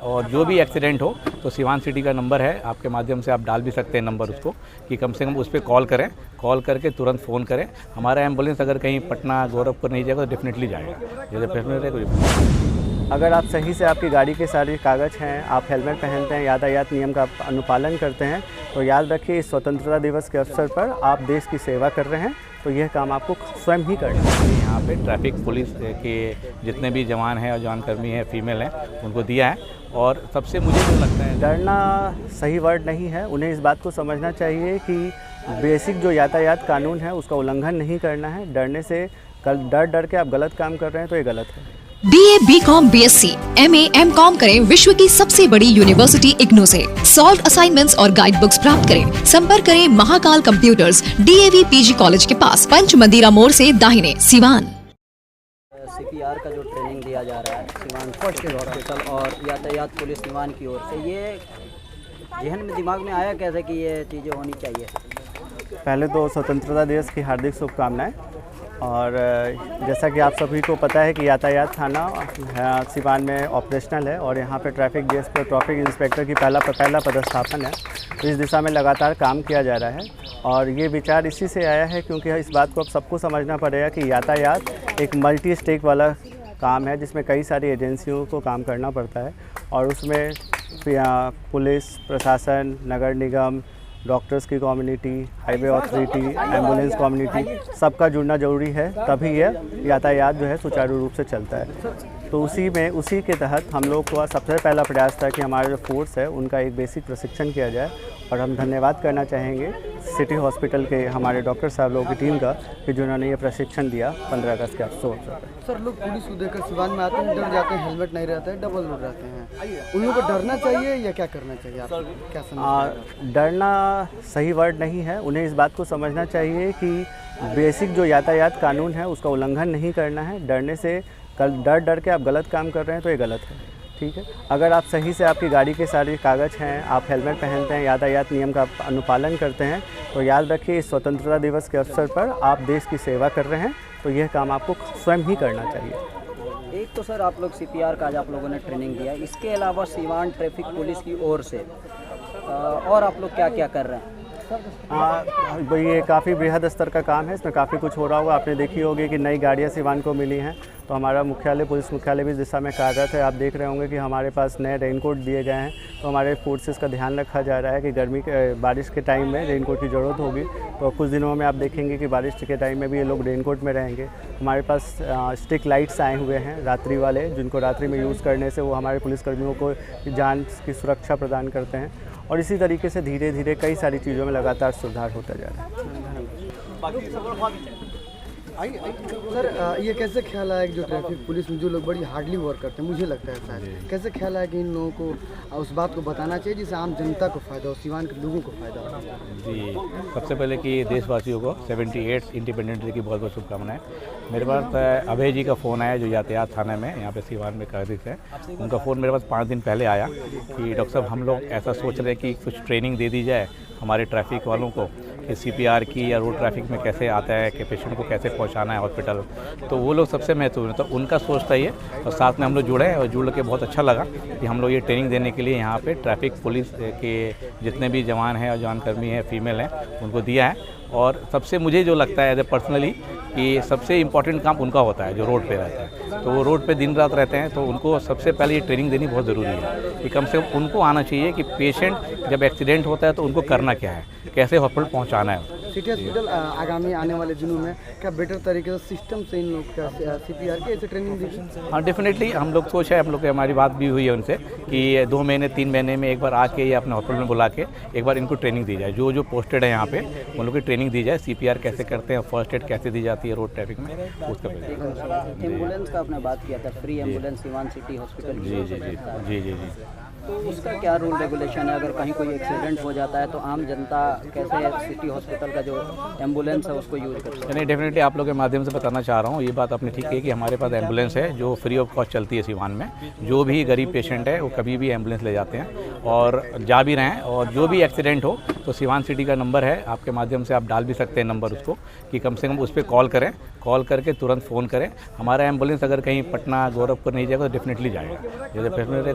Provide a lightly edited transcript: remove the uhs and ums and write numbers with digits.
और जो भी एक्सीडेंट हो तो सिवान सिटी का नंबर है, आपके माध्यम से आप डाल भी सकते हैं नंबर उसको, कि कम से कम उस पर कॉल करें, कॉल करके तुरंत फ़ोन करें। हमारा एम्बुलेंस अगर कहीं पटना गोरखपुर नहीं जाएगा तो डेफिनेटली जाएगा, जैसे डेफिनेटली। अगर आप सही से आपकी गाड़ी के सारे कागज़ हैं, आप हेलमेट पहनते हैं, यातायात नियम का अनुपालन करते हैं, तो याद रखिए इस स्वतंत्रता दिवस के अवसर पर आप देश की सेवा कर रहे हैं, तो यह काम आपको स्वयं ही करना है। यहाँ पे ट्रैफिक पुलिस के जितने भी जवान हैं और जवानकर्मी हैं, फीमेल हैं, उनको दिया है। और सबसे मुझे जो लगता है, डरना सही वर्ड नहीं है। उन्हें इस बात को समझना चाहिए कि बेसिक जो यातायात कानून है उसका उल्लंघन नहीं करना है। डरने से डर के आप गलत काम कर रहे हैं तो ये गलत है। BA, BCom, BSc, MA, MCom करें विश्व की सबसे बड़ी यूनिवर्सिटी इग्नू से। सॉल्व असाइनमेंट्स और गाइड बुक्स प्राप्त करें। संपर्क करें Mahakal computers, DAV PG college के पास, पंच मंदिरा मोड़ से दाहिने, सिवान। CPR का जो ट्रेनिंग दिया जा रहा है सिवान हॉस्पिटल और यातायात पुलिस सिवान की ओर से, ये जहन में दिमाग में आया कैसे कि ये चीज़ें होनी चाहिए? पहले तो स्वतंत्रता दिवस की हार्दिक शुभकामनाएं। और जैसा कि आप सभी को पता है कि यातायात थाना सिवान में ऑपरेशनल है और यहाँ पे ट्रैफिक डेस्क पर ट्रैफिक इंस्पेक्टर की पहला पदस्थापन है। तो इस दिशा में लगातार काम किया जा रहा है और ये विचार इसी से आया है क्योंकि इस बात को अब सबको समझना पड़ेगा कि यातायात एक मल्टी स्टेक वाला काम है जिसमें कई सारी एजेंसियों को काम करना पड़ता है और उसमें पुलिस प्रशासन, नगर निगम, डॉक्टर्स की community, highway authority, ambulance community, सबका जुड़ना ज़रूरी है, तभी यह यातायात जो है सुचारू रूप से चलता है। तो उसी के तहत हम लोग का सबसे पहला प्रयास था कि हमारा जो फोर्स है उनका एक बेसिक प्रशिक्षण किया जाए और हम धन्यवाद करना चाहेंगे सिटी हॉस्पिटल के हमारे डॉक्टर साहब लोगों की टीम का कि जिन्होंने ये प्रशिक्षण दिया 15 अगस्त के अवसर पर। सर, लोग पुलिस को देखकर सिवान में आते हैं, डर जाते हैं, हेलमेट नहीं रहता है, डबल रोड रहते हैं, उन लोगों को डरना चाहिए या क्या करना चाहिए? आप क्या समझते हैं? डरना सही वर्ड नहीं है। उन्हें इस बात को समझना चाहिए कि बेसिक जो यातायात कानून है उसका उल्लंघन नहीं करना है। डरने से डर के आप गलत काम कर रहे हैं तो ये गलत है। ठीक है, अगर आप सही से आपकी गाड़ी के सारे कागज़ हैं, आप हेलमेट पहनते हैं, यातायात नियम का अनुपालन करते हैं, तो याद रखिए इस स्वतंत्रता दिवस के अवसर पर आप देश की सेवा कर रहे हैं, तो यह काम आपको स्वयं ही करना चाहिए। एक तो सर आप लोग CPR का आज आप लोगों ने ट्रेनिंग दिया, इसके अलावा सिवान ट्रैफिक पुलिस की ओर से और आप लोग क्या क्या कर रहे हैं? ये काफ़ी बृहद स्तर का काम है, इसमें काफ़ी कुछ हो रहा होगा। आपने देखी होगी कि नई गाड़ियाँ सिवान को मिली हैं, तो हमारा पुलिस मुख्यालय भी इस दिशा में कार्यरत है। आप देख रहे होंगे कि हमारे पास नए रेनकोट दिए गए हैं, तो हमारे फोर्सेस का ध्यान रखा जा रहा है कि बारिश के टाइम में रेनकोट की ज़रूरत होगी, तो कुछ दिनों में आप देखेंगे कि बारिश के टाइम में भी ये लोग रेनकोट में रहेंगे। हमारे पास स्ट्रिक लाइट्स आए हुए हैं रात्रि वाले, जिनको रात्रि में यूज़ करने से वो हमारे पुलिसकर्मियों को जान की सुरक्षा प्रदान करते हैं और इसी तरीके से धीरे धीरे कई सारी चीज़ों में लगातार सुधार होता जा रहा है। सर, ये कैसे ख्याल आया कि जो ट्रैफिक पुलिस में जो लोग बड़ी हार्डली वर्क करते हैं, मुझे लगता है शायद कैसे ख्याल आया कि इन लोगों को उस बात को बताना चाहिए जिससे आम जनता को फ़ायदा हो, सिवान के लोगों को फ़ायदा हो? जी, सबसे पहले कि देशवासियों को 78 इंडिपेंडेंस डे की बहुत बहुत शुभकामनाएं। मेरे पास अभय जी का फ़ोन आया जो यातायात थाना में यहाँ पे सिवान में कार्यरत है। उनका फ़ोन मेरे पास 5 दिन पहले आया कि डॉक्टर साहब हम लोग ऐसा सोच रहे हैं कि कुछ ट्रेनिंग दे दी जाए हमारे ट्रैफिक वालों को कि CPR की या रोड ट्रैफिक में कैसे आता है, कि पेशेंट को कैसे पहुंचाना है हॉस्पिटल, तो वो लोग सबसे महत्वपूर्ण है। तो उनका सोच था ये, और साथ में हम लोग जुड़े और जुड़ के बहुत अच्छा लगा कि हम लोग ये ट्रेनिंग देने के लिए यहाँ पे ट्रैफिक पुलिस के जितने भी जवान हैं और जवानकर्मी हैं, फीमेल हैं, उनको दिया है। और सबसे मुझे जो लगता है एज ए पर्सनली कि सबसे इम्पॉर्टेंट काम उनका होता है जो रोड पे रहता है, तो वो रोड पे दिन रात रहते हैं, तो उनको सबसे पहले ये ट्रेनिंग देनी बहुत ज़रूरी है कि कम से कम उनको आना चाहिए कि पेशेंट जब एक्सीडेंट होता है तो उनको करना क्या है, कैसे हॉस्पिटल पहुंचाना है। सिटी हॉस्पिटल आगामी आने वाले दिनों में क्या बेटर तरीके से सिस्टम से इन लोग का CPR की ऐसे ट्रेनिंग दी? हाँ, डेफिनेटली हम लोग सोच है, हम लोग हमारी बात भी हुई है उनसे कि 2 महीने 3 महीने में एक बार आके या अपने हॉस्पिटल में बुला के एक बार इनको ट्रेनिंग दी जाए। जो पोस्टेड है यहाँ पे उन लोग की ट्रेनिंग दी जाए, CPR कैसे करते हैं, फर्स्ट एड कैसे दी जाती है रोड ट्रैफिक में, उसका। एम्बुलेंस का आपने बात किया था, free ambulance Siwan city hospital. जी जी जी जी जी जी तो उसका क्या रूल रेगुलेशन है? अगर कहीं कोई एक्सीडेंट हो जाता है तो आम जनता कैसे सिटी हॉस्पिटल का जो एम्बुलेंस है उसको यूज़ कर सकें। यानी डेफिनेटली आप लोग के माध्यम से बताना चाह रहा हूँ, ये बात आपने ठीक कही कि हमारे पास एम्बुलेंस है जो फ्री ऑफ कॉस्ट चलती है सिवान में। जो भी गरीब पेशेंट है वो कभी भी एम्बुलेंस ले जाते हैं और जा भी रहे हैं, और जो भी एक्सीडेंट हो तो सिवान सिटी का नंबर है, आपके माध्यम से आप डाल भी सकते हैं नंबर उसको, कि कम से कम उस पर कॉल करें, कॉल करके तुरंत फ़ोन करें। हमारा एम्बुलेंस अगर कहीं पटना गोरखपुर नहीं जाएगा तो डेफिनेटली जाएगा, जैसे डेफिनेटली